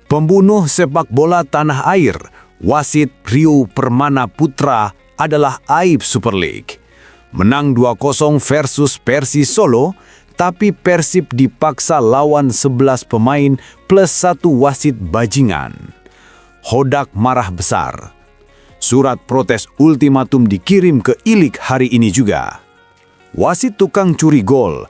Pembunuh sepak bola tanah air, wasit Rio Permana Putra adalah aib Super League. Menang 2-0 versus Persis Solo, tapi Persib dipaksa lawan 11 pemain plus 1 wasit bajingan. Hodak marah besar. Surat protes ultimatum dikirim ke Ilik hari ini juga. Wasit tukang curi gol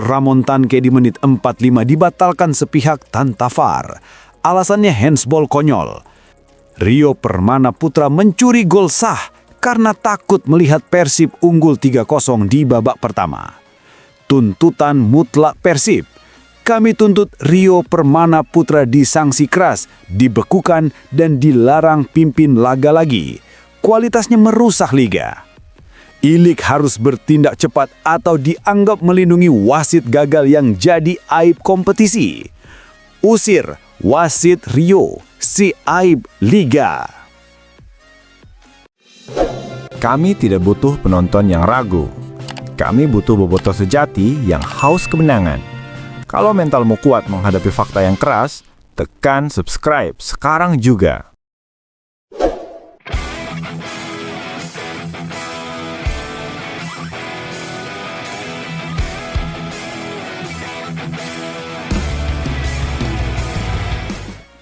Ramon Tanke di menit 45 dibatalkan sepihak tanpa VAR. Alasannya handsball konyol. Rio Permana Putra mencuri gol sah karena takut melihat Persib unggul 3-0 di babak pertama. Tuntutan mutlak Persib. Kami tuntut Rio Permana Putra disangsi keras, dibekukan, dan dilarang pimpin laga lagi. Kualitasnya merusak liga. Ilik harus bertindak cepat atau dianggap melindungi wasit gagal yang jadi aib kompetisi. Usir wasit Rio, si aib liga. Kami tidak butuh penonton yang ragu. Kami butuh bobotoh sejati yang haus kemenangan. Kalau mentalmu kuat menghadapi fakta yang keras, tekan subscribe sekarang juga.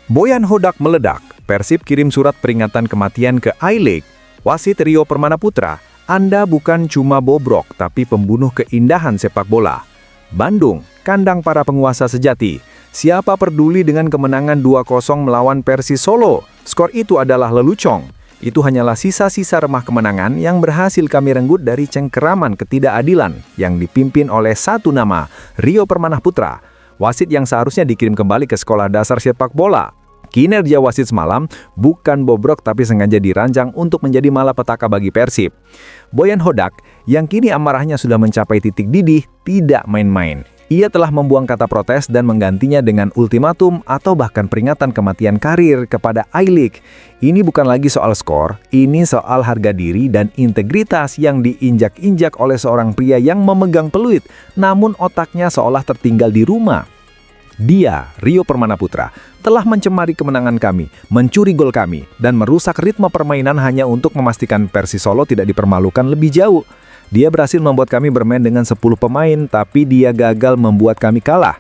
Boyan Hodak meledak. Persib kirim surat peringatan kematian ke I-League. Wasit Rio Permana Putra, Anda bukan cuma bobrok, tapi pembunuh keindahan sepak bola. Bandung, kandang para penguasa sejati. Siapa peduli dengan kemenangan 2-0 melawan Persis Solo? Skor itu adalah lelucon. Itu hanyalah sisa-sisa remah kemenangan yang berhasil kami renggut dari cengkeraman ketidakadilan yang dipimpin oleh satu nama, Rio Permana Putra. Wasit yang seharusnya dikirim kembali ke sekolah dasar sepak bola. Kinerja wasit semalam bukan bobrok tapi sengaja dirancang untuk menjadi malapetaka bagi Persib. Boyan Hodak, yang kini amarahnya sudah mencapai titik didih, tidak main-main. Ia telah membuang kata protes dan menggantinya dengan ultimatum atau bahkan peringatan kematian karir kepada I-League. Ini bukan lagi soal skor, ini soal harga diri dan integritas yang diinjak-injak oleh seorang pria yang memegang peluit, namun otaknya seolah tertinggal di rumah. Dia, Rio Permana Putra, telah mencemari kemenangan kami, mencuri gol kami, dan merusak ritme permainan hanya untuk memastikan Persis Solo tidak dipermalukan lebih jauh. Dia berhasil membuat kami bermain dengan 10 pemain, tapi dia gagal membuat kami kalah.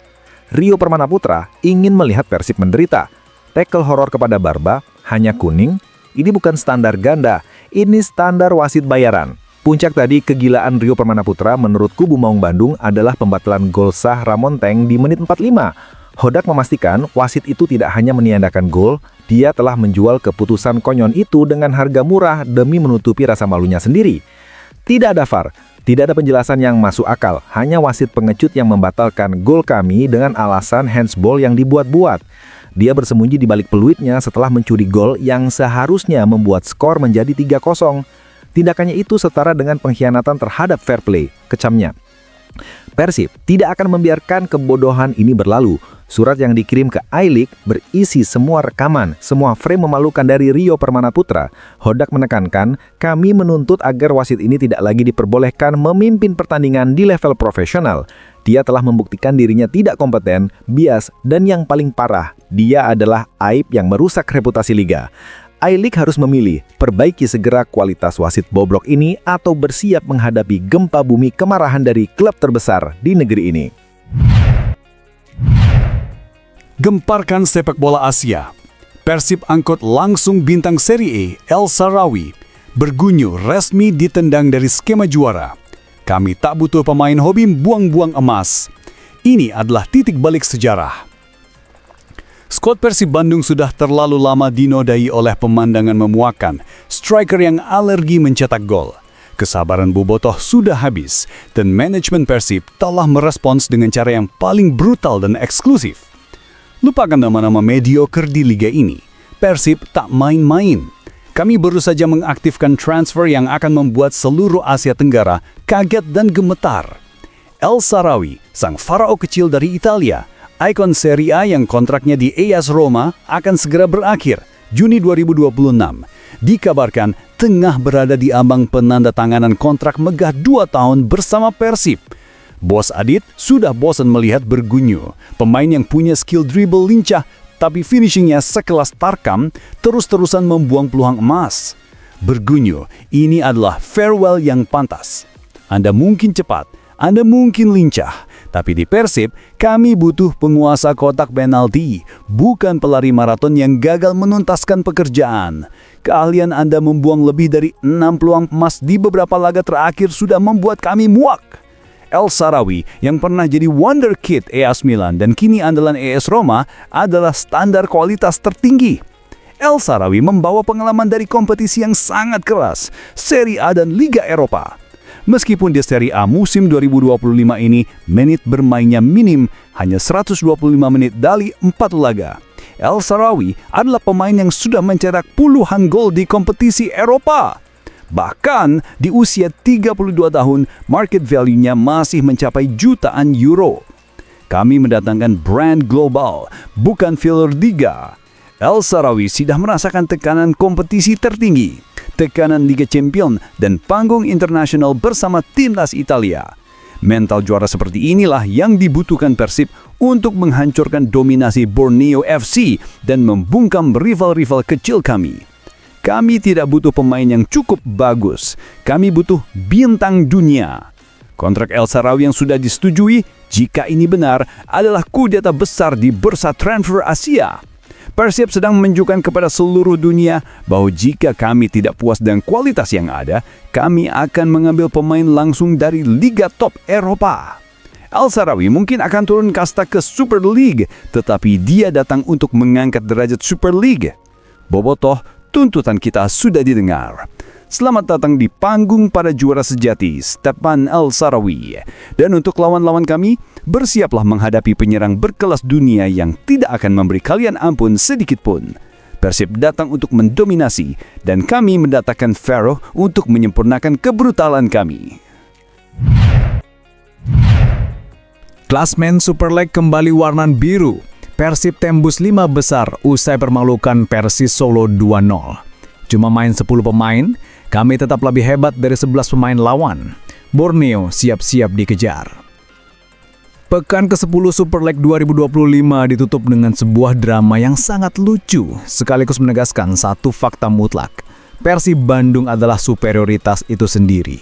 Rio Permana Putra ingin melihat Persib menderita. Tackle horor kepada Barba, hanya kuning. Ini bukan standar ganda, ini standar wasit bayaran. Puncak tadi kegilaan Rio Permana Putra menurut kubu Maung Bandung adalah pembatalan gol sah Ramon Tank di menit 45. Hodak memastikan wasit itu tidak hanya meniadakan gol, dia telah menjual keputusan konyol itu dengan harga murah demi menutupi rasa malunya sendiri. Tidak ada VAR, tidak ada penjelasan yang masuk akal, hanya wasit pengecut yang membatalkan gol kami dengan alasan handsball yang dibuat-buat. Dia bersembunyi di balik peluitnya setelah mencuri gol yang seharusnya membuat skor menjadi 3-0. Tindakannya itu setara dengan pengkhianatan terhadap fair play, kecamnya. Persib tidak akan membiarkan kebodohan ini berlalu. Surat yang dikirim ke I-League berisi semua rekaman, semua frame memalukan dari Rio Permana Putra. Hodak menekankan, kami menuntut agar wasit ini tidak lagi diperbolehkan memimpin pertandingan di level profesional. Dia telah membuktikan dirinya tidak kompeten, bias, dan yang paling parah, dia adalah aib yang merusak reputasi liga. I-League harus memilih, perbaiki segera kualitas wasit bobrok ini atau bersiap menghadapi gempa bumi kemarahan dari klub terbesar di negeri ini. Gemparkan sepak bola Asia. Persib angkut langsung bintang Serie A, El Shaarawy. Bergunyu resmi ditendang dari skema juara. Kami tak butuh pemain hobi buang-buang emas. Ini adalah titik balik sejarah. Skuad Persib Bandung sudah terlalu lama dinodai oleh pemandangan memuakan, striker yang alergi mencetak gol. Kesabaran bobotoh sudah habis, dan manajemen Persib telah merespons dengan cara yang paling brutal dan eksklusif. Lupakan nama-nama mediocre di liga ini. Persib tak main-main. Kami baru saja mengaktifkan transfer yang akan membuat seluruh Asia Tenggara kaget dan gemetar. El Shaarawy, sang farao kecil dari Italia, ikon Serie A yang kontraknya di AS Roma akan segera berakhir, Juni 2026. Dikabarkan tengah berada di ambang penandatanganan kontrak megah 2 tahun bersama Persib. Bos Adit sudah bosan melihat Bergunyo, pemain yang punya skill dribble lincah tapi finishingnya sekelas Tarkam, terus-terusan membuang peluang emas. Bergunyo, ini adalah farewell yang pantas. Anda mungkin cepat, Anda mungkin lincah, tapi di Persib, kami butuh penguasa kotak penalti, bukan pelari maraton yang gagal menuntaskan pekerjaan. Keahlian Anda membuang lebih dari 6 peluang emas di beberapa laga terakhir sudah membuat kami muak. El Shaarawy yang pernah jadi wonderkid AS Milan dan kini andalan AS Roma adalah standar kualitas tertinggi. El Shaarawy membawa pengalaman dari kompetisi yang sangat keras, Serie A dan Liga Eropa. Meskipun di Serie A musim 2025 ini menit bermainnya minim, hanya 125 menit dari 4 laga. El Shaarawy adalah pemain yang sudah mencetak puluhan gol di kompetisi Eropa. Bahkan di usia 32 tahun, market value-nya masih mencapai jutaan euro. Kami mendatangkan brand global, bukan filler Liga. El Shaarawy sudah merasakan tekanan kompetisi tertinggi, tekanan Liga Champions dan panggung internasional bersama timnas Italia. Mental juara seperti inilah yang dibutuhkan Persib untuk menghancurkan dominasi Borneo FC dan membungkam rival-rival kecil kami. Kami tidak butuh pemain yang cukup bagus. Kami butuh bintang dunia. Kontrak El Shaarawy yang sudah disetujui, jika ini benar, adalah kudeta besar di bursa transfer Asia. Persib sedang menunjukkan kepada seluruh dunia bahwa jika kami tidak puas dengan kualitas yang ada, kami akan mengambil pemain langsung dari Liga Top Eropa. El Shaarawy mungkin akan turun kasta ke Super League, tetapi dia datang untuk mengangkat derajat Super League. Bobotoh, tuntutan kita sudah didengar. Selamat datang di panggung para juara sejati, Stepan El Shaarawy. Dan untuk lawan-lawan kami, bersiaplah menghadapi penyerang berkelas dunia yang tidak akan memberi kalian ampun sedikit pun. Persib datang untuk mendominasi, dan kami mendatangkan Pharaoh untuk menyempurnakan kebrutalan kami. Klasmen Super League kembali warna biru. Persib tembus 5 besar usai permalukan Persis Solo 2-0. Cuma main 10 pemain, kami tetap lebih hebat dari 11 pemain lawan. Borneo siap-siap dikejar. Pekan ke-10 Super League 2025 ditutup dengan sebuah drama yang sangat lucu, sekaligus menegaskan satu fakta mutlak. Persib Bandung adalah superioritas itu sendiri.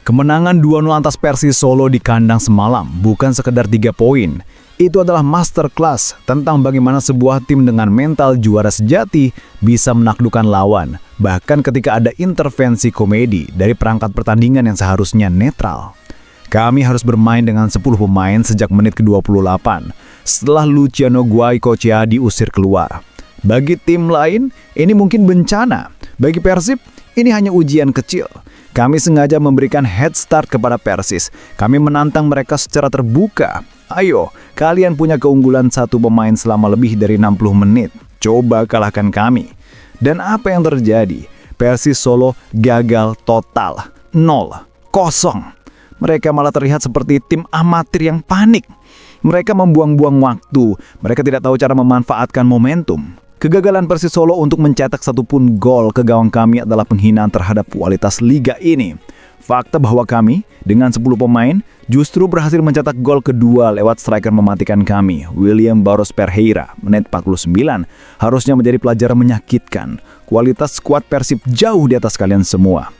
Kemenangan 2-0 atas Persis Solo di kandang semalam bukan sekedar 3 poin. Itu adalah masterclass tentang bagaimana sebuah tim dengan mental juara sejati bisa menaklukkan lawan, bahkan ketika ada intervensi komedi dari perangkat pertandingan yang seharusnya netral. Kami harus bermain dengan 10 pemain sejak menit ke-28, setelah Luciano Guaicochea diusir keluar. Bagi tim lain, ini mungkin bencana. Bagi Persib, ini hanya ujian kecil. Kami sengaja memberikan head start kepada Persis. Kami menantang mereka secara terbuka. Ayo, kalian punya keunggulan satu pemain selama lebih dari 60 menit. Coba kalahkan kami. Dan apa yang terjadi? Persis Solo gagal total. 0. Kosong. Mereka malah terlihat seperti tim amatir yang panik. Mereka membuang-buang waktu. Mereka tidak tahu cara memanfaatkan momentum. Kegagalan Persis Solo untuk mencetak satupun gol ke gawang kami adalah penghinaan terhadap kualitas liga ini. Fakta bahwa kami, dengan 10 pemain, justru berhasil mencetak gol kedua lewat striker mematikan kami, William Barros Pereira, menit 49, harusnya menjadi pelajaran menyakitkan. Kualitas skuad Persib jauh di atas kalian semua.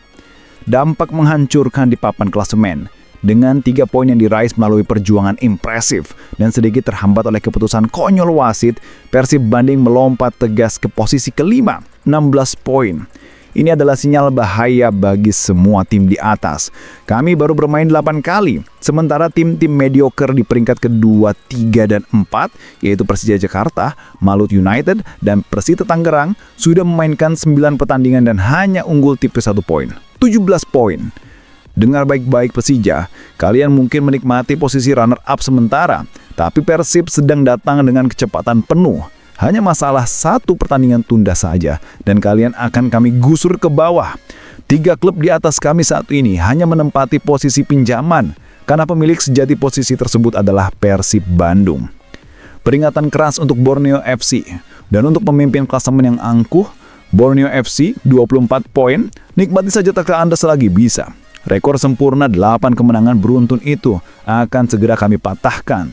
Dampak menghancurkan di papan klasemen. Dengan 3 poin yang diraih melalui perjuangan impresif dan sedikit terhambat oleh keputusan konyol wasit, Persib Bandung melompat tegas ke posisi kelima, 16 poin. Ini adalah sinyal bahaya bagi semua tim di atas. Kami baru bermain 8 kali, sementara tim-tim mediocre di peringkat kedua, 3, dan 4, yaitu Persija Jakarta, Malut United, dan Persita Tangerang, sudah memainkan 9 pertandingan dan hanya unggul tipis 1 poin, 17 poin. Dengar baik-baik Persija, kalian mungkin menikmati posisi runner-up sementara, tapi Persib sedang datang dengan kecepatan penuh. Hanya masalah 1 pertandingan tunda saja, dan kalian akan kami gusur ke bawah. 3 klub di atas kami saat ini hanya menempati posisi pinjaman, karena pemilik sejati posisi tersebut adalah Persib Bandung. Peringatan keras untuk Borneo FC, dan untuk pemimpin klasemen yang angkuh, Borneo FC 24 poin, nikmati saja tatkala Anda selagi bisa. Rekor sempurna 8 kemenangan beruntun itu akan segera kami patahkan.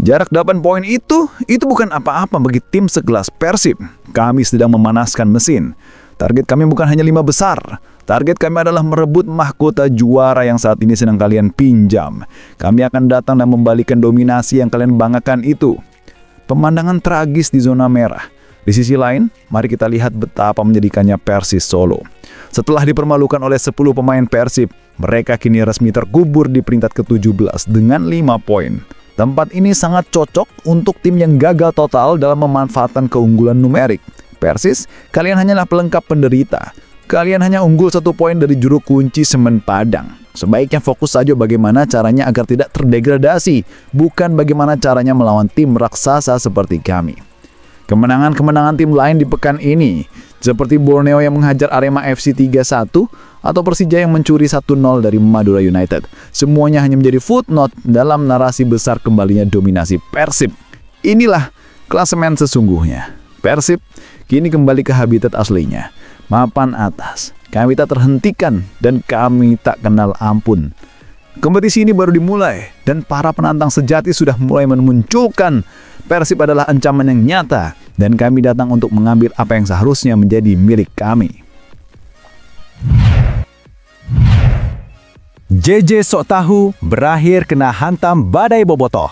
Jarak 8 poin itu bukan apa-apa bagi tim sekelas Persib. Kami sedang memanaskan mesin. Target kami bukan hanya 5 besar. Target kami adalah merebut mahkota juara yang saat ini sedang kalian pinjam. Kami akan datang dan membalikan dominasi yang kalian banggakan itu. Pemandangan tragis di zona merah. Di sisi lain, mari kita lihat betapa menyedihkannya Persis Solo. Setelah dipermalukan oleh 10 pemain Persib, mereka kini resmi terkubur di peringkat ke-17 dengan 5 poin. Tempat ini sangat cocok untuk tim yang gagal total dalam memanfaatkan keunggulan numerik. Persis, kalian hanyalah pelengkap penderita. Kalian hanya unggul 1 poin dari juru kunci Semen Padang. Sebaiknya fokus saja bagaimana caranya agar tidak terdegradasi, bukan bagaimana caranya melawan tim raksasa seperti kami. Kemenangan-kemenangan tim lain di pekan ini, seperti Borneo yang menghajar Arema FC 3-1, atau Persija yang mencuri 1-0 dari Madura United. Semuanya hanya menjadi footnote dalam narasi besar kembalinya dominasi Persib. Inilah klasemen sesungguhnya. Persib kini kembali ke habitat aslinya. Mapan atas. Kami tak terhentikan dan kami tak kenal ampun. Kompetisi ini baru dimulai dan para penantang sejati sudah mulai memunculkan. Persib adalah ancaman yang nyata dan kami datang untuk mengambil apa yang seharusnya menjadi milik kami. JJ Sok Tahu berakhir kena hantam badai bobotoh.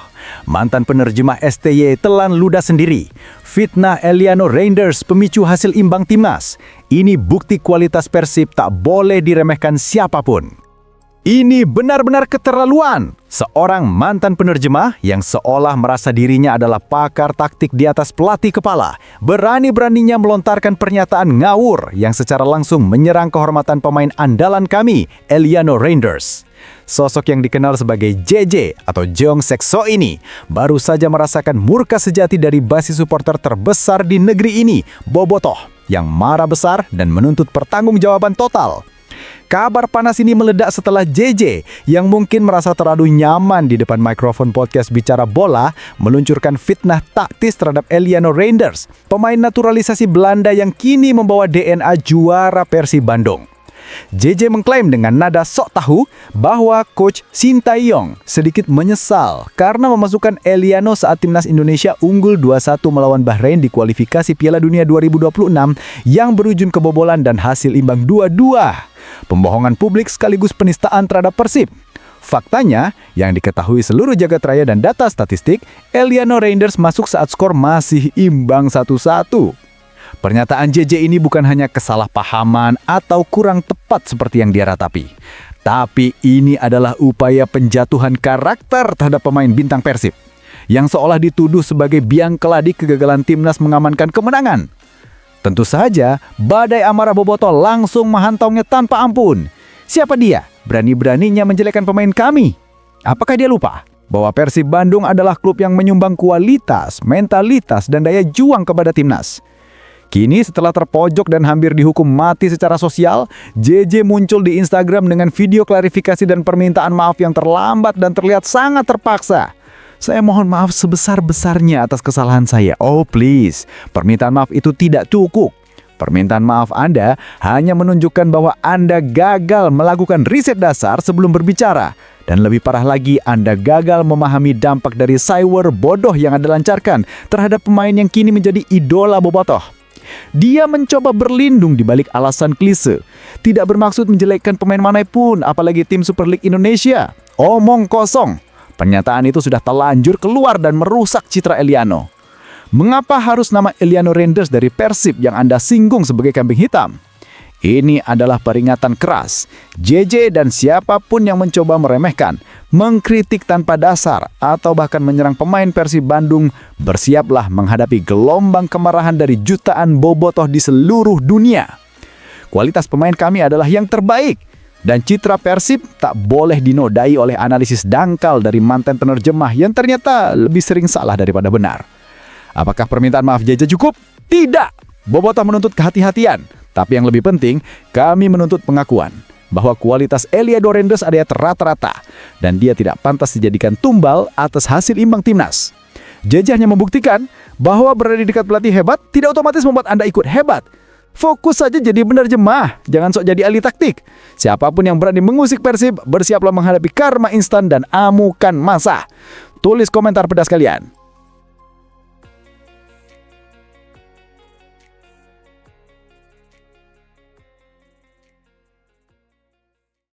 Mantan penerjemah STY telan ludah sendiri. Fitnah Eliano Reinders pemicu hasil imbang timnas. Ini bukti kualitas Persib tak boleh diremehkan siapapun. Ini benar-benar keterlaluan. Seorang mantan penerjemah yang seolah merasa dirinya adalah pakar taktik di atas pelatih kepala, berani-beraninya melontarkan pernyataan ngawur yang secara langsung menyerang kehormatan pemain andalan kami, Eliano Reinders. Sosok yang dikenal sebagai JJ atau Jeong Sekso ini baru saja merasakan murka sejati dari basis supporter terbesar di negeri ini, Bobotoh, yang marah besar dan menuntut pertanggungjawaban total. Kabar panas ini meledak setelah JJ yang mungkin merasa terlalu nyaman di depan mikrofon podcast Bicara Bola meluncurkan fitnah taktis terhadap Eliano Reinders, pemain naturalisasi Belanda yang kini membawa DNA juara Persib Bandung. JJ mengklaim dengan nada sok tahu bahwa coach Sintayong sedikit menyesal karena memasukkan Eliano saat timnas Indonesia unggul 2-1 melawan Bahrain di kualifikasi Piala Dunia 2026 yang berujung kebobolan dan hasil imbang 2-2. Pembohongan publik sekaligus penistaan terhadap Persib. Faktanya, yang diketahui seluruh jagat raya dan data statistik, Eliano Reinders masuk saat skor masih imbang 1-1. Pernyataan JJ ini bukan hanya kesalahpahaman atau kurang tepat seperti yang dia ratapi. Tapi ini adalah upaya penjatuhan karakter terhadap pemain bintang Persib, yang seolah dituduh sebagai biang keladi kegagalan timnas mengamankan kemenangan. Tentu saja, badai amarah Bobotoh langsung menghantamnya tanpa ampun. Siapa dia? Berani-beraninya menjelekkan pemain kami. Apakah dia lupa bahwa Persib Bandung adalah klub yang menyumbang kualitas, mentalitas, dan daya juang kepada timnas? Kini setelah terpojok dan hampir dihukum mati secara sosial, JJ muncul di Instagram dengan video klarifikasi dan permintaan maaf yang terlambat dan terlihat sangat terpaksa. Saya mohon maaf sebesar-besarnya atas kesalahan saya. Oh please, permintaan maaf itu tidak cukup. Permintaan maaf Anda hanya menunjukkan bahwa Anda gagal melakukan riset dasar sebelum berbicara. Dan lebih parah lagi, Anda gagal memahami dampak dari cyber bodoh yang Anda lancarkan terhadap pemain yang kini menjadi idola Bobotoh. Dia mencoba berlindung di balik alasan klise. Tidak bermaksud menjelekkan pemain manapun, apalagi tim Super League Indonesia. Omong kosong. Pernyataan itu sudah telanjur keluar dan merusak citra Eliano. Mengapa harus nama Eliano Reinders dari Persib yang Anda singgung sebagai kambing hitam? Ini adalah peringatan keras. JJ dan siapapun yang mencoba meremehkan, mengkritik tanpa dasar, atau bahkan menyerang pemain Persib Bandung, bersiaplah menghadapi gelombang kemarahan dari jutaan bobotoh di seluruh dunia. Kualitas pemain kami adalah yang terbaik. Dan citra Persib tak boleh dinodai oleh analisis dangkal dari mantan penerjemah yang ternyata lebih sering salah daripada benar. Apakah permintaan maaf JJ cukup? Tidak! Bobotoh menuntut kehati-hatian. Tapi yang lebih penting, kami menuntut pengakuan bahwa kualitas Eliano Reinders adalah rata-rata dan dia tidak pantas dijadikan tumbal atas hasil imbang timnas. JJ hanya membuktikan bahwa berada di dekat pelatih hebat tidak otomatis membuat Anda ikut hebat. Fokus saja jadi penerjemah, jangan sok jadi ahli taktik. Siapapun yang berani mengusik Persib, bersiaplah menghadapi karma instan dan amukan massa. Tulis komentar pedas kalian.